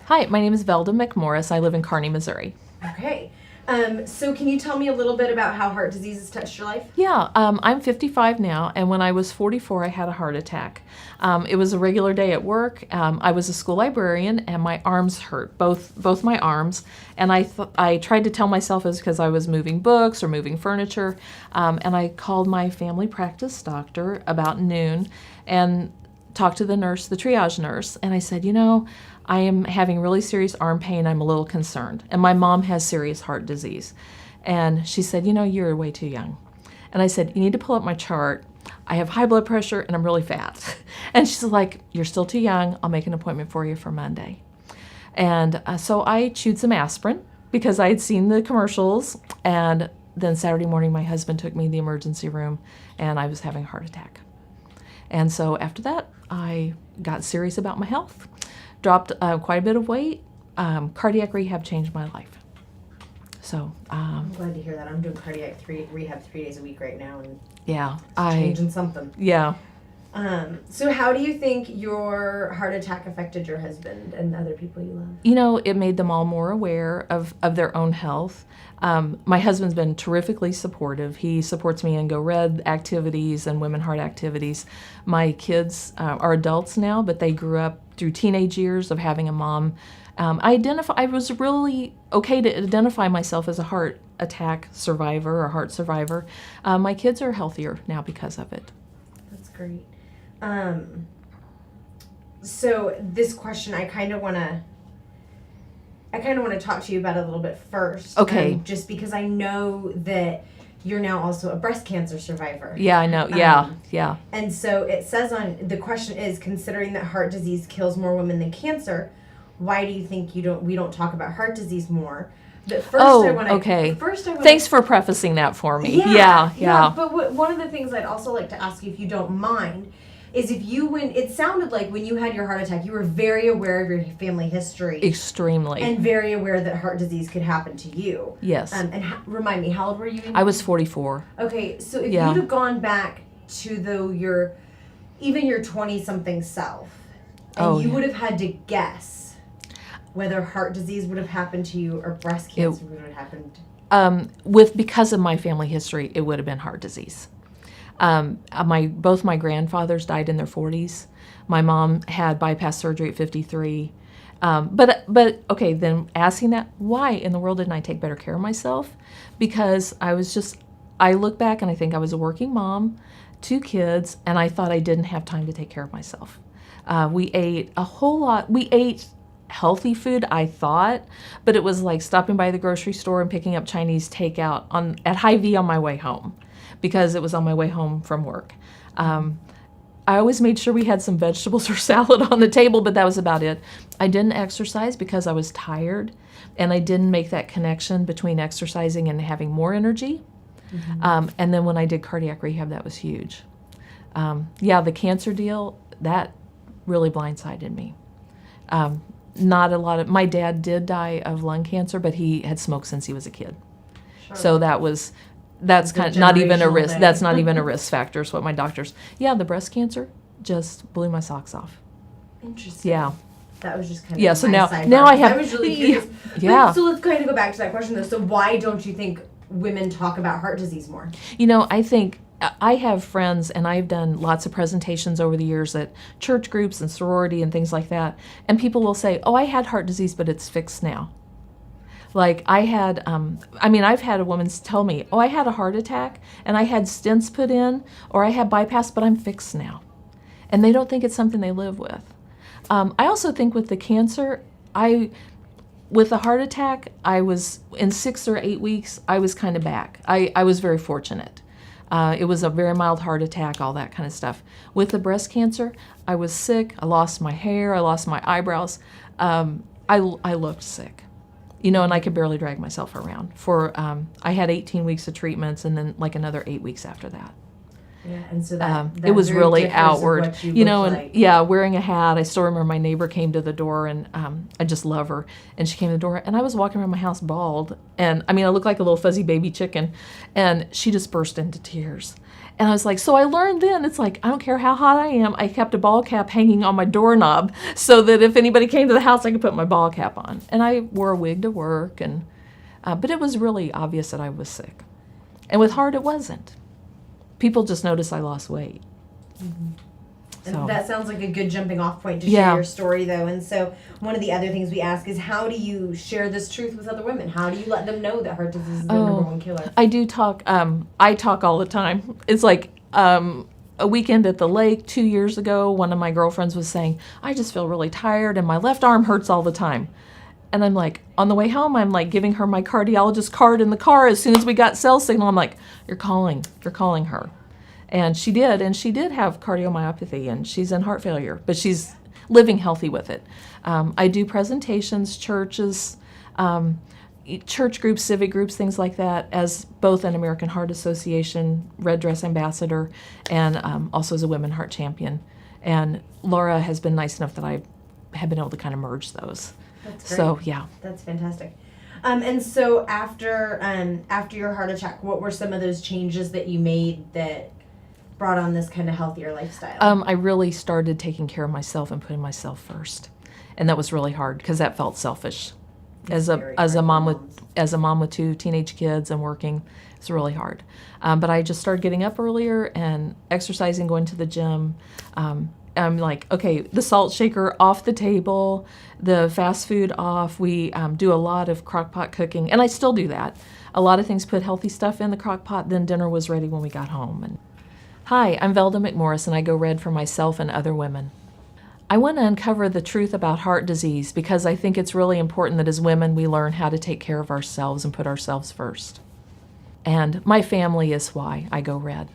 Hi, my name is Velda McMorris. I live in Kearney, Missouri. Okay. So can you tell me a little bit about how heart disease has touched your life? Yeah, I'm 55 now, and when I was 44, I had a heart attack. It was a regular day at work. I was a school librarian, and my arms hurt, both my arms. And I tried to tell myself it was because I was moving books or moving furniture. And I called my family practice doctor about noon and talked to the nurse, the triage nurse, and I said, I am having really serious arm pain. I'm a little concerned. And my mom has serious heart disease. And she said, you're way too young. And I said, you need to pull up my chart. I have high blood pressure and I'm really fat. And she's like, you're still too young. I'll make an appointment for you for Monday. And so I chewed some aspirin because I had seen the commercials. And then Saturday morning, my husband took me to the emergency room and I was having a heart attack. And so after that, I got serious about my health, dropped quite a bit of weight. Cardiac rehab changed my life. So I'm glad to hear that. I'm doing cardiac rehab 3 days a week right now, and yeah, changing something. Yeah. So how do you think your heart attack affected your husband and other people you love? It made them all more aware of their own health. My husband's been terrifically supportive. He supports me in Go Red activities and Women Heart activities. My kids are adults now, but they grew up through teenage years of having a mom. I was really okay to identify myself as a heart attack survivor or heart survivor. My kids are healthier now because of it. That's great. So this question, I kind of want to talk to you about it a little bit first. Okay. Just because I know that you're now also a breast cancer survivor. Yeah, I know. Yeah. And so it says the question is, considering that heart disease kills more women than cancer, why do you think we don't talk about heart disease more? But first, Thanks for prefacing that for me. Yeah. But one of the things I'd also like to ask you, if you don't mind, is it sounded like when you had your heart attack, you were very aware of your family history. Extremely. And very aware that heart disease could happen to you. Yes. Remind me, how old were you? I was 44. Okay, so if you'd have gone back to your 20-something self, and you would have had to guess whether heart disease would have happened to you or breast cancer would have happened. Because of my family history, it would have been heart disease. Both my grandfathers died in their 40s. My mom had bypass surgery at 53. But okay, then asking that, why in the world didn't I take better care of myself? Because I look back and I think I was a working mom, 2 kids, and I thought I didn't have time to take care of myself. We ate a whole lot. We ate healthy food, I thought, but it was like stopping by the grocery store and picking up Chinese takeout at Hy-Vee on my way home, because it was on my way home from work. I always made sure we had some vegetables or salad on the table, but that was about it. I didn't exercise because I was tired, and I didn't make that connection between exercising and having more energy. Mm-hmm. And then when I did cardiac rehab, that was huge. The cancer deal, that really blindsided me. My dad did die of lung cancer, but he had smoked since he was a kid. Sure. So that's kind of not even a risk. Thing. That's not even a risk factor. Is what my doctors. Yeah, the breast cancer just blew my socks off. Interesting. Yeah. That was just kind of so now I have. I was really curious. Yeah. But, so let's kind of go back to that question though. So why don't you think women talk about heart disease more? I think I have friends, and I've done lots of presentations over the years at church groups and sorority and things like that. And people will say, "Oh, I had heart disease, but it's fixed now." Like I had, I've had a woman tell me, "Oh, I had a heart attack and I had stents put in, or I had bypass, but I'm fixed now," and they don't think it's something they live with. I also think with the cancer, with the heart attack, I was in 6 or 8 weeks. I was kind of back. I was very fortunate. It was a very mild heart attack, all that kind of stuff. With the breast cancer, I was sick. I lost my hair. I lost my eyebrows. I looked sick. And I could barely drag myself around. I had 18 weeks of treatments and then like another 8 weeks after that. Yeah, and so that it was really outward, like. Wearing a hat. I still remember my neighbor came to the door, and I just love her. And she came to the door, and I was walking around my house bald, and I looked like a little fuzzy baby chicken, and she just burst into tears. And I was like, so I learned then, it's like, I don't care how hot I am, I kept a ball cap hanging on my doorknob so that if anybody came to the house, I could put my ball cap on. And I wore a wig to work, and but it was really obvious that I was sick. And with heart, it wasn't. People just noticed I lost weight. Mm-hmm. So. And that sounds like a good jumping off point to share your story, though. And so one of the other things we ask is, how do you share this truth with other women? How do you let them know that heart disease is the number one killer? I do talk. I talk all the time. It's like a weekend at the lake 2 years ago, one of my girlfriends was saying, I just feel really tired and my left arm hurts all the time. And I'm like, on the way home, I'm like giving her my cardiologist card in the car. As soon as we got cell signal, I'm like, you're calling her. And she did have cardiomyopathy, and she's in heart failure, but she's living healthy with it. I do presentations, churches, church groups, civic groups, things like that, as both an American Heart Association Red Dress Ambassador and also as a Women Heart Champion. And Laura has been nice enough that I have been able to kind of merge those. That's great. So, yeah. That's fantastic. And so after your heart attack, what were some of those changes that you made that brought on this kind of healthier lifestyle? I really started taking care of myself and putting myself first, and that was really hard because that felt selfish. As a mom with 2 teenage kids and working, it's really hard. But I just started getting up earlier and exercising, going to the gym. I'm like, okay, the salt shaker off the table, the fast food off. We do a lot of crock pot cooking, and I still do that. A lot of things, put healthy stuff in the crock pot, then dinner was ready when we got home. And hi, I'm Velda McMorris, and I go red for myself and other women. I want to uncover the truth about heart disease because I think it's really important that as women we learn how to take care of ourselves and put ourselves first. And my family is why I go red.